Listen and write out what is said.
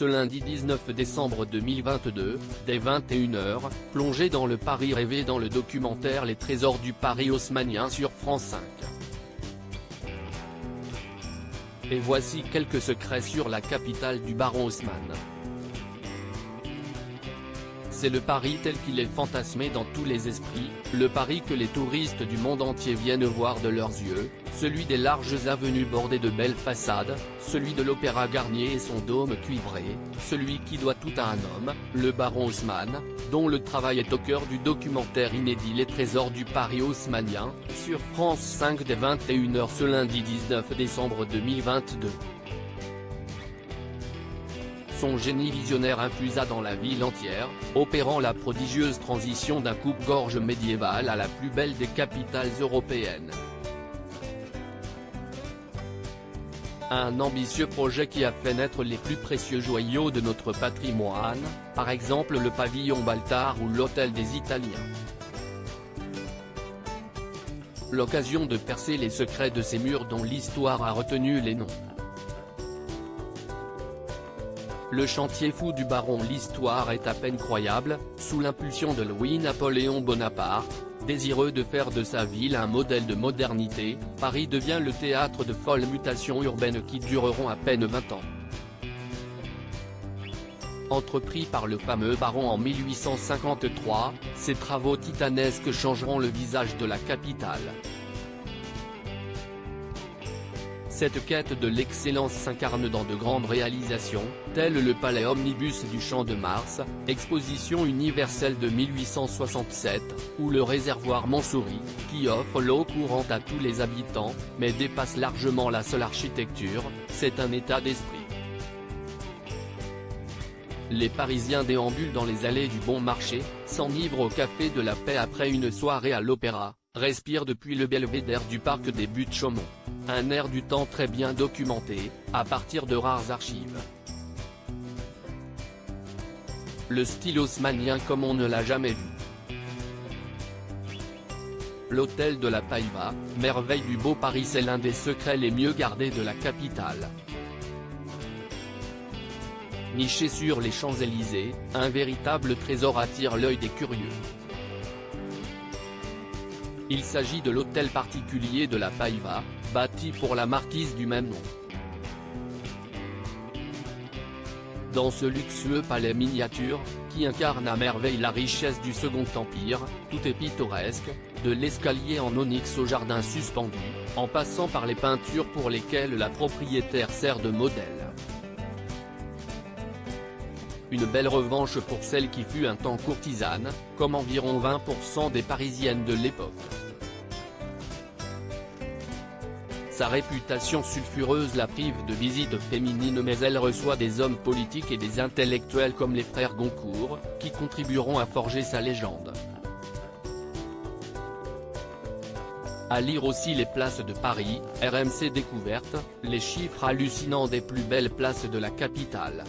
ce lundi 19 décembre 2022, dès 21h, plongez dans le Paris rêvé dans le documentaire Les Trésors du Paris haussmannien sur France 5. Et voici quelques secrets sur la capitale du baron Haussmann. C'est le Paris tel qu'il est fantasmé dans tous les esprits, le Paris que les touristes du monde entier viennent voir de leurs yeux, celui des larges avenues bordées de belles façades, celui de l'Opéra Garnier et son dôme cuivré, celui qui doit tout à un homme, le baron Haussmann, dont le travail est au cœur du documentaire inédit Les Trésors du Paris haussmannien, sur France 5 dès 21h ce lundi 19 décembre 2022. Son génie visionnaire infusa dans la ville entière, opérant la prodigieuse transition d'un coupe-gorge médiéval à la plus belle des capitales européennes. Un ambitieux projet qui a fait naître les plus précieux joyaux de notre patrimoine, par exemple le pavillon Baltard ou l'hôtel des Italiens. L'occasion de percer les secrets de ces murs dont l'histoire a retenu les noms. Le chantier fou du baron. L'histoire est à peine croyable, sous l'impulsion de Louis-Napoléon Bonaparte, désireux de faire de sa ville un modèle de modernité, Paris devient le théâtre de folles mutations urbaines qui dureront à peine 20 ans. Entrepris par le fameux baron en 1853, ces travaux titanesques changeront le visage de la capitale. Cette quête de l'excellence s'incarne dans de grandes réalisations, telles le palais omnibus du Champ de Mars, exposition universelle de 1867, ou le réservoir Montsouris, qui offre l'eau courante à tous les habitants, mais dépasse largement la seule architecture, c'est un état d'esprit. Les Parisiens déambulent dans les allées du Bon Marché, s'enivrent au café de la Paix après une soirée à l'Opéra, respirent depuis le belvédère du parc des Buttes-Chaumont. Un air du temps très bien documenté, à partir de rares archives. Le style haussmannien comme on ne l'a jamais vu. L'hôtel de la Paiva, merveille du beau Paris, c'est l'un des secrets les mieux gardés de la capitale. Niché sur les Champs-Élysées, un véritable trésor attire l'œil des curieux. Il s'agit de l'hôtel particulier de la Paiva, bâti pour la marquise du même nom. Dans ce luxueux palais miniature, qui incarne à merveille la richesse du Second Empire, tout est pittoresque, de l'escalier en onyx au jardin suspendu, en passant par les peintures pour lesquelles la propriétaire sert de modèle. Une belle revanche pour celle qui fut un temps courtisane, comme environ 20% des Parisiennes de l'époque. Sa réputation sulfureuse la prive de visites féminines, mais elle reçoit des hommes politiques et des intellectuels comme les frères Goncourt, qui contribueront à forger sa légende. À lire aussi Les Places de Paris, RMC Découverte, les chiffres hallucinants des plus belles places de la capitale.